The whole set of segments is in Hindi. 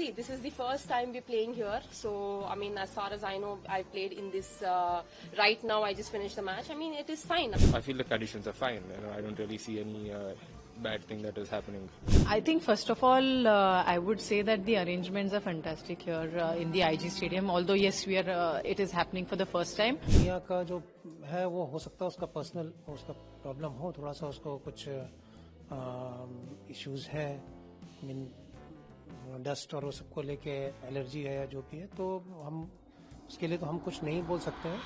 See, this is the first time we're playing here. So, I mean, as far as I know, I played in this right now. I just finished the match. I mean, it is fine. I feel the conditions are fine. I don't really see any bad thing that is happening. I think first of all, I would say that the arrangements are fantastic here in the IG Stadium. Although yes, it is happening for the first time. यहाँ का जो है वो हो सकता है उसका पर्सनल उसका प्रॉब्लम हो, थोड़ा सा उसको कुछ इश्यूज है, मीन डस्ट और वो सबको लेके एलर्जी है या जो भी है, तो हम उसके लिए तो हम कुछ नहीं बोल सकते हैं.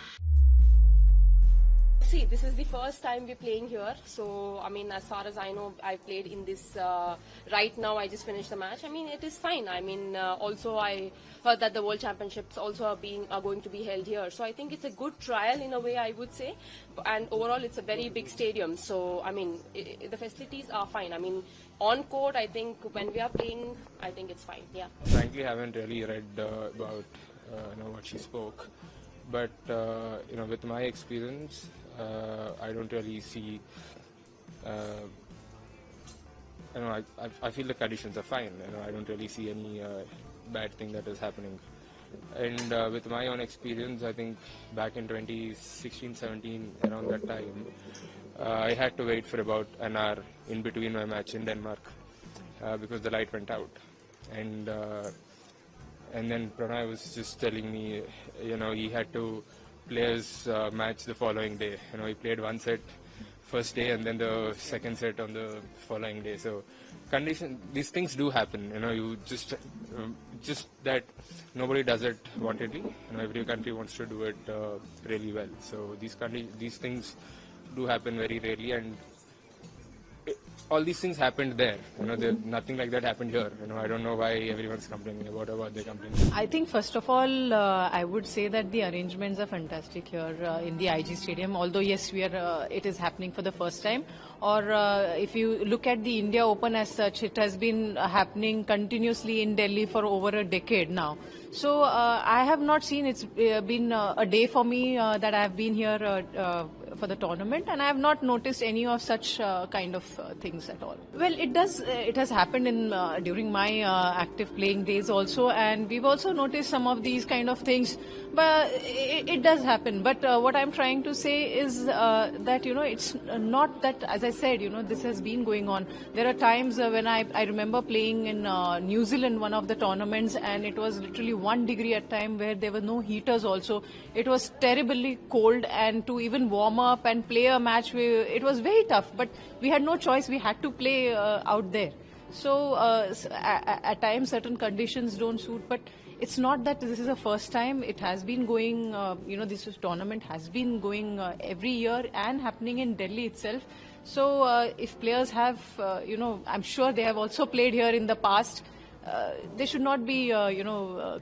See, this is the first time we're playing here. So, I mean, as far as I know, I played in this right now. I just finished the match. I mean, it is fine. I mean, also I heard that the World Championships also are going to be held here. So I think it's a good trial in a way, I would say. And overall, it's a very big stadium. So, I mean, the facilities are fine. I mean, on court, I think when we are playing, I think it's fine. Yeah. Frankly, I haven't really read about what she spoke, but with my experience, I don't really see. I feel the conditions are fine. I don't really see any bad thing that is happening. And with my own experience, I think back in 2016-17, around that time, I had to wait for about an hour in between my match in Denmark because the light went out. And then Pranay was just telling me, he had to play his match the following day. He played one set first day and then the second set on the following day. So these things do happen. You just that nobody does it wantedly. Every country wants to do it really well. So these things do happen very rarely, and all these things happened there. Nothing like that happened here. I don't know why everyone's complaining about what they're complaining. I think first of all, I would say that the arrangements are fantastic here in the IG Stadium. Although yes, it is happening for the first time. Or if you look at the India Open as such, it has been happening continuously in Delhi for over a decade now. So I have not seen, it's been a day for me that I have been here for the tournament, and I have not noticed any of such kind of things at all. Well, it has happened during my active playing days also, and we've also noticed some of these kind of things, but it does happen. But what I'm trying to say is that, it's not that, as I said, this has been going on. There are times when I remember playing in New Zealand, one of the tournaments, and it was literally 1 degree at time where there were no heaters also. It was terribly cold, and to even warm up and play a match, it was very tough. But we had no choice. We had to play out there. So at times certain conditions don't suit, but it's not that this is the first time. It has been going, this tournament has been going every year and happening in Delhi itself. So if players have, I'm sure they have also played here in the past. They should not be,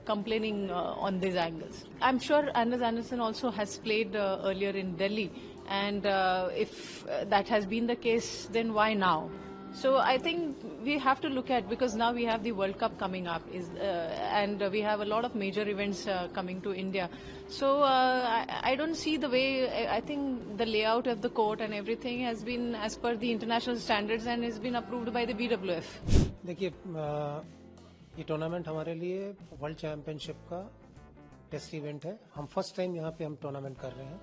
complaining on these angles. I'm sure Anders Andersen also has played earlier in Delhi, and if that has been the case, then why now? So I think we have to look at, because now we have the World Cup coming up, and we have a lot of major events coming to India. So I don't see the way. I think the layout of the court and everything has been as per the international standards and has been approved by the BWF. देखिए, ये टूर्नामेंट हमारे लिए वर्ल्ड चैंपियनशिप का टेस्ट इवेंट है. हम फर्स्ट टाइम यहाँ पे हम टूर्नामेंट कर रहे हैं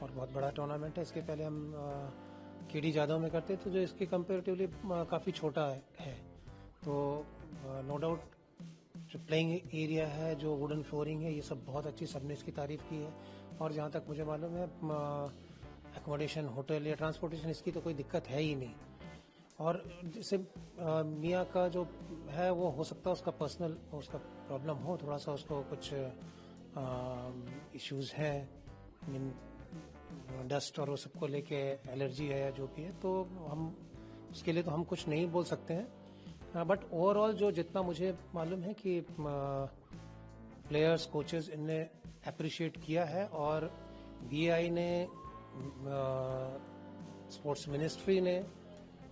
और बहुत बड़ा टूर्नामेंट है. इसके पहले हम केडी जादव में करते थे, जो इसके कंपेरेटिवली काफ़ी छोटा है. तो नो डाउट जो प्लेइंग एरिया है, जो वुडन फ्लोरिंग है, ये सब बहुत अच्छी, सबने इसकी तारीफ की है. और जहाँ तक मुझे मालूम है, एकोमोडेशन, होटल या ट्रांसपोर्टेशन, इसकी तो कोई दिक्कत है ही नहीं. और जैसे मियाँ का जो है वो हो सकता है उसका पर्सनल उसका प्रॉब्लम हो, थोड़ा सा उसको कुछ इश्यूज हैं, मीन डस्ट और वो सबको लेके एलर्जी है या जो भी है, तो हम उसके लिए तो हम कुछ नहीं बोल सकते हैं. बट ओवरऑल जो जितना मुझे मालूम है कि प्लेयर्स, कोचेस, इनने अप्रिशिएट किया है, और बीआई ने, स्पोर्ट्स मिनिस्ट्री ने,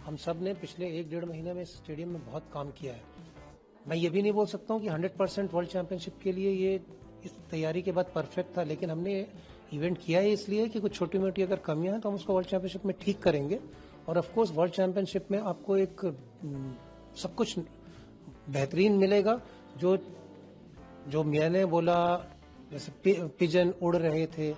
हम सब ने पिछले 1-1.5 महीने में इस स्टेडियम में बहुत काम किया है. मैं ये भी नहीं बोल सकता हूँ कि 100% वर्ल्ड चैंपियनशिप के लिए ये इस तैयारी के बाद परफेक्ट था, लेकिन हमने इवेंट किया है इसलिए कि कुछ छोटी मोटी अगर कमियां हैं तो हम उसको वर्ल्ड चैंपियनशिप में ठीक करेंगे. और ऑफ कोर्स वर्ल्ड चैंपियनशिप में आपको एक सब कुछ बेहतरीन मिलेगा, जो जो मैंने बोला, जैसे पिजन उड़ रहे थे,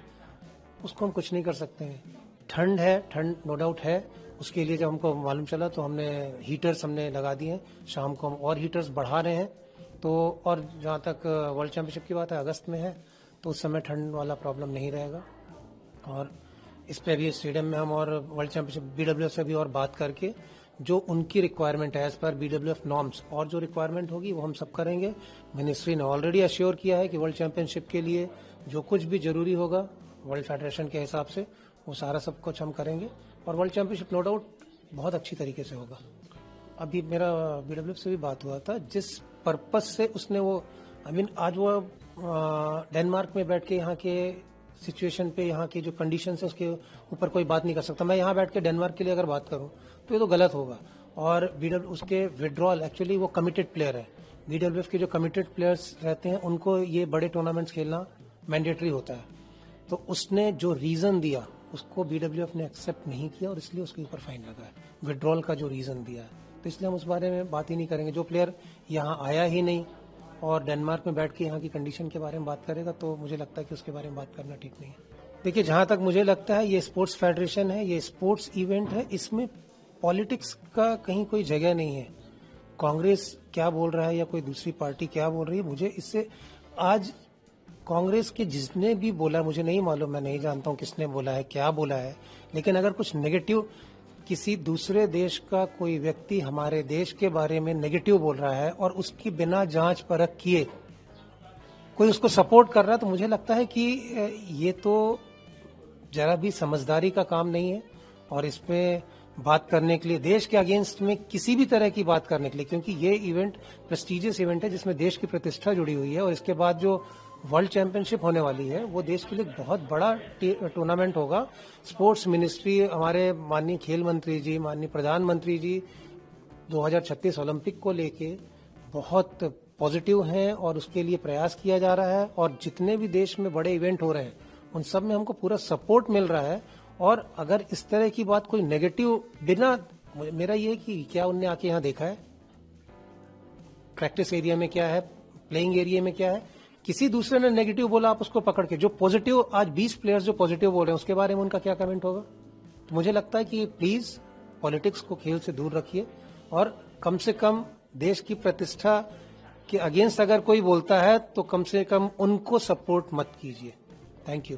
उसको हम कुछ नहीं कर सकते हैं। ठंड है, ठंड नो डाउट है, उसके लिए जब हमको मालूम चला तो हमने हीटर्स हमने लगा दिए हैं, शाम को हम और हीटर्स बढ़ा रहे हैं। तो और जहाँ तक वर्ल्ड चैंपियनशिप की बात है, अगस्त में है, तो उस समय ठंड वाला प्रॉब्लम नहीं रहेगा। और इस पे भी स्टेडियम में हम और वर्ल्ड चैंपियनशिप बीडब्ल्यूएफ से भी और बात करके जो उनकी रिक्वायरमेंट है एज पर बीडब्ल्यूएफ नॉर्म्स, और जो रिक्वायरमेंट होगी वो हम सब करेंगे। मिनिस्ट्री ने ऑलरेडी अश्योर किया है कि वर्ल्ड चैंपियनशिप के लिए जो कुछ भी जरूरी होगा वर्ल्ड फेडरेशन के हिसाब से वो सारा सब कुछ हम करेंगे, और वर्ल्ड चैंपियनशिप नो डाउट बहुत अच्छी तरीके से होगा। अभी मेरा बीडब्ल्यूएफ से भी बात हुआ था, जिस पर्पस से उसने वो आज वो डेनमार्क में बैठ के यहाँ के सिचुएशन पे, यहाँ की जो कंडीशन है उसके ऊपर कोई बात नहीं कर सकता। मैं यहाँ बैठ के डेनमार्क के लिए अगर बात करूँ तो ये तो गलत होगा। और उसके विड्रॉल, एक्चुअली वो कमिटेड प्लेयर है। बीडब्ल्यूएफ के जो कमिटेड प्लेयर्स रहते हैं उनको ये बड़े टूर्नामेंट्स खेलना मैंडेटरी होता है। तो उसने जो रीजन दिया उसको बीडब्ल्यूएफ ने एक्सेप्ट नहीं किया और इसलिए उसके ऊपर फाइन लगा है, विड्रॉल का जो रीजन दिया है। तो इसलिए हम उस बारे में बात ही नहीं करेंगे। जो प्लेयर यहाँ आया ही नहीं और डेनमार्क में बैठ के यहाँ की कंडीशन के बारे में बात करेगा, तो मुझे लगता है कि उसके बारे में बात करना ठीक नहीं है। देखिए, जहां तक मुझे लगता है ये स्पोर्ट्स फेडरेशन है, ये स्पोर्ट्स इवेंट है, इसमें पॉलिटिक्स का कहीं कोई जगह नहीं है। कांग्रेस क्या बोल रहा है या कोई दूसरी पार्टी क्या बोल रही है, मुझे इससे आज कांग्रेस के जिसने भी बोला, मुझे नहीं मालूम, मैं नहीं जानता हूं किसने बोला है, क्या बोला है, लेकिन अगर कुछ नेगेटिव किसी दूसरे देश का कोई व्यक्ति हमारे देश के बारे में नेगेटिव बोल रहा है और उसकी बिना जांच परख किए कोई उसको सपोर्ट कर रहा है, तो मुझे लगता है कि ये तो जरा भी समझदारी का काम नहीं है। और इस पे बात करने के लिए, देश के अगेंस्ट में किसी भी तरह की बात करने के लिए, क्योंकि ये इवेंट प्रेस्टिजियस इवेंट है जिसमें देश की प्रतिष्ठा जुड़ी हुई है, और इसके बाद जो वर्ल्ड चैंपियनशिप होने वाली है वो देश के लिए बहुत बड़ा टूर्नामेंट होगा। स्पोर्ट्स मिनिस्ट्री, हमारे माननीय खेल मंत्री जी, माननीय प्रधानमंत्री जी 2036 ओलंपिक को लेके बहुत पॉजिटिव हैं और उसके लिए प्रयास किया जा रहा है। और जितने भी देश में बड़े इवेंट हो रहे हैं उन सब में हमको पूरा सपोर्ट मिल रहा है। और अगर इस तरह की बात कोई नेगेटिव, बिना, मेरा ये कि क्या उनने आके यहाँ देखा है प्रैक्टिस एरिया में क्या है, प्लेइंग एरिया में क्या है, किसी दूसरे ने नेगेटिव बोला आप उसको पकड़ के, जो पॉजिटिव, आज 20 प्लेयर्स जो पॉजिटिव बोल रहे हैं उसके बारे में उनका क्या कमेंट होगा। तो मुझे लगता है कि प्लीज पॉलिटिक्स को खेल से दूर रखिए और कम से कम देश की प्रतिष्ठा के अगेंस्ट अगर कोई बोलता है तो कम से कम उनको सपोर्ट मत कीजिए। Thank you.